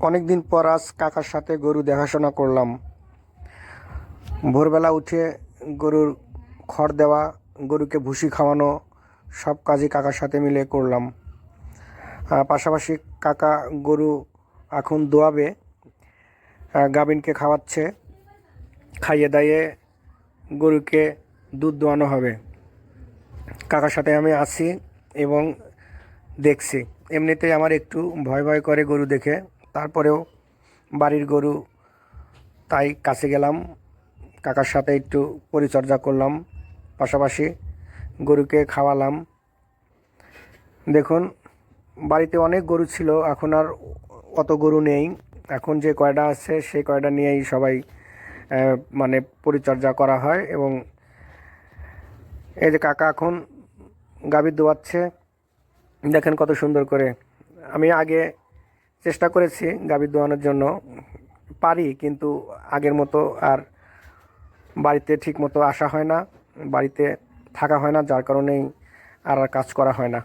অনেক দিন পর আজ কাকার সাথে গরু দেখাশোনা করলাম। ভোরবেলা উঠে গরুর খড় দেওয়া, গরুকে ভুসি খাওয়ানো, সব কাজই কাকার সাথে মিলে করলাম। পাশাপাশি কাকা গরু এখন দোয়াবে, গাভিনকে খাওয়াচ্ছে, খাইয়ে দাইয়ে গরুকে দুধ দোয়ানো হবে। কাকার সাথে আমি আছি এবং দেখছি। এমনিতেই আমার একটু ভয় ভয় করে গরু দেখে, তারপরেও বাড়ির গরু, তাই কাছে গেলাম, কাকার সাথে একটু পরিচর্যা করলাম, পাশাপাশি গরুকে খাওয়ালাম। দেখুন, বাড়িতে অনেক গরু ছিল, এখন আর অত গরু নেই। এখন যে কয়টা আছে সেই কয়টা নিয়েই সবাই মানে পরিচর্যা করা হয়। এবং এই যে কাকা এখন গাভী দোয়াচ্ছে, দেখেন কত সুন্দর করে। আমি আগে চেষ্টা করেছি গাভী দোয়ানোর জন্য, পারি, কিন্তু আগের মতো আর বাড়িতে ঠিক মতো আসা হয় না, বাড়িতে থাকা হয় না, যার কারণেই আর কাজ করা হয় না।